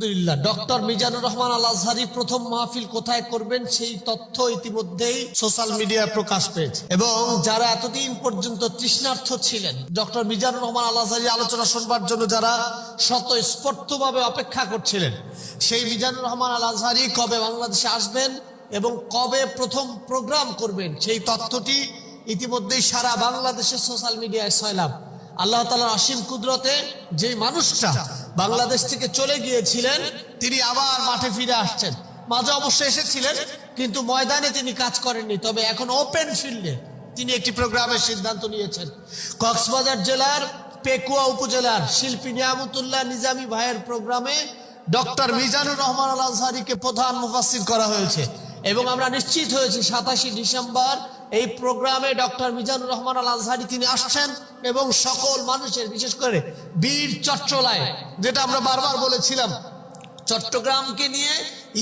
আলহামদুলিল্লাহ, ডক্টর মিজানুর রহমান আল আজহারি প্রথম মাহফিল কোথায় করবেন সেই তথ্য ইতিমধ্যেই সোশ্যাল মিডিয়ায় প্রকাশ পেয়েছে এবং যারা এতদিন পর্যন্ত তৃষ্ণার্থ ছিলেন ডক্টর মিজানুর রহমান আল আজহারি আলোচনা শুনবার জন্য, যারা স্বতঃস্ফূর্তভাবে অপেক্ষা করছিলেন, সেই মিজানুর রহমান আল আজহারি কবে বাংলাদেশে আসবেন এবং কবে প্রথম প্রোগ্রাম করবেন সেই তথ্যটি ইতিমধ্যেই সারা বাংলাদেশে সোশ্যাল মিডিয়ায় ছয়লাভ। আল্লাহ তাআলার অসীম কুদরতে যে মানুষটা বাংলাদেশ থেকে চলে গিয়েছিলেন তিনি আবার মাঠে ফিরে আসছেন। মাঝে অবশ্যই এসেছিলেন কিন্তু ময়দানে তিনি কাজ করেননি, তবে এখন ওপেন ফিল্ডে তিনি একটি প্রোগ্রামের সিদ্ধান্ত নিয়েছেন। কক্সবাজার জেলার পেকুয়া উপজেলার শিল্পী নিয়ামতুল্লাহ নিজামী ভাইয়ের প্রোগ্রামে ডক্টর মিজানুর রহমান আল আজহারিকে প্রধান মুফাসসির করা হয়েছে এবং আমরা নিশ্চিত হয়েছি 27 ডিসেম্বর এই প্রোগ্রামে ডক্টর মিজানুর রহমান আল আজহারি তিনি আসছেন এবং সকল মানুষের, বিশেষ করে বীর চট্টলায়, যেটা আমরা বারবার বলেছিলাম, চট্টগ্রামকে নিয়ে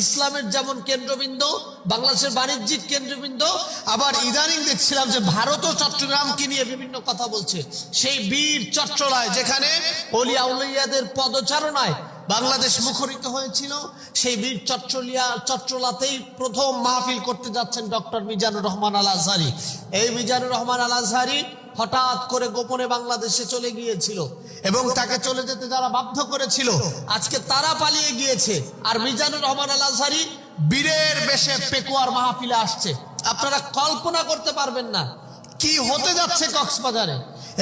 ইসলামের যেমন কেন্দ্রবিন্দু, বাংলাদেশের বাণিজ্যিক কেন্দ্রবিন্দু, আবার ইদানিং দেখছিলাম যে ভারতও চট্টগ্রামকে নিয়ে বিভিন্ন কথা বলছে। সেই বীর চট্টলায় যেখানে অলিয়া উলিয়াদের পদচারণায় বাংলাদেশ মুখরিত হয়েছিল, সেই বীর চট্টলাতেই প্রথম মাহফিল করতে যাচ্ছেন ডক্টর মিজানুর রহমান আল আজহারি। এই মিজানুর রহমান আল আজহারি হঠাৎ করে গোপনে বাংলাদেশে চলে গিয়েছিল এবং তাকে চলে যেতে যারা বাধ্য করেছিল আজকে তারা পালিয়ে গিয়েছে, আর মিজানুর রহমান আল আজহারি বীরের বেশে পেকুয়ার মাহফিলে আসছে। আপনারা কল্পনা করতে পারবেন না কি হতে যাচ্ছে কক্সবাজারে।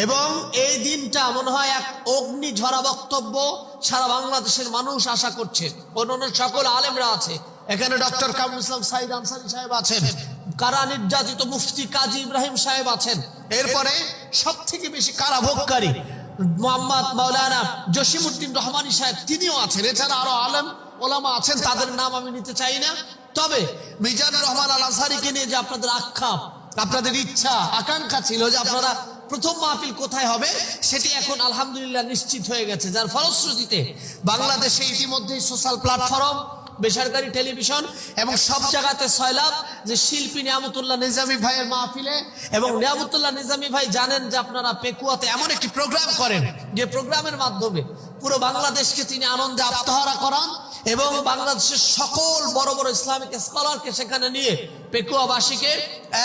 এবং এই দিনটা মনে হয় এক অগ্নি ঝরা বক্তব্য সারা বাংলাদেশের মানুষ আশা করছে। অন্যান্য সকল আলেমরা আছে, এখানে ডক্টর কামরুল ইসলাম সাইদ আনসারী সাহেব আছেন, কারা নির্যাতিত মুফতি কাজী ইব্রাহিম সাহেব আছেন, এরপরে সব থেকে বেশি কারাভোগকারী মোহাম্মদ মাওলানা জসিমউদ্দিন রহমানী সাহেব তিনিও আছেন, এছাড়া আরো আলেম ওলামা আছেন, তাদের নাম আমি নিতে চাই না। তবে মিজানুর রহমান আল আজহারিকে নিয়ে যে আপনাদের আক্ষেপ, আপনাদের ইচ্ছা আকাঙ্ক্ষা ছিল যে আপনারা প্রথম মাহফিল কোথায় হবে, সেটি এখন আলহামদুলিল্লাহ নিশ্চিত হয়ে গেছে। যার ফলশ্রুতিতে বাংলাদেশে ইতিমধ্যেই সোশ্যাল প্ল্যাটফর্ম, বেসরকারি টেলিভিশন এবং সব জায়গাতে ছয়লাভ যে শিল্পী নিয়ামতুল্লাহ নিজামী ভাইয়ের মাহফিলে, এবং নিয়ামতুল্লাহ নিজামী ভাই জানেন যে আপনারা পেকুয়াতে এমন একটি প্রোগ্রাম করেন যে প্রোগ্রামের মাধ্যমে পুরো বাংলাদেশকে তিনি আনন্দে আত্মহারা করান এবং বাংলাদেশের সকল বড় বড় ইসলামিক স্কলারকে সেখানে নিয়ে পেকুয়াবাসীকে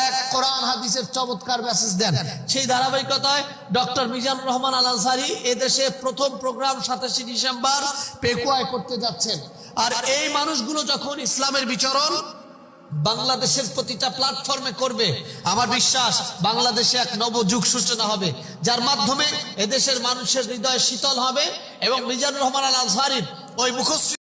এক কোরআন হাদিসের চমৎকার মেসেজ দেন। সেই ধারাবাহিকতায় ডক্টর মিজানুর রহমান আল আজহারি এদেশে প্রথম প্রোগ্রাম 27 ডিসেম্বর পেকুয়ায় করতে যাচ্ছেন। আর এই মানুষগুলো যখন ইসলামের বিচরণ বাংলাদেশের প্রতিটা প্ল্যাটফর্মে করবে, আমার বিশ্বাস বাংলাদেশে এক নবযুগ সূচনা হবে, যার মাধ্যমে এদেশের মানুষের হৃদয় শীতল হবে এবং মিজানুর রহমান আল আজহারির ওই মুখশ্রী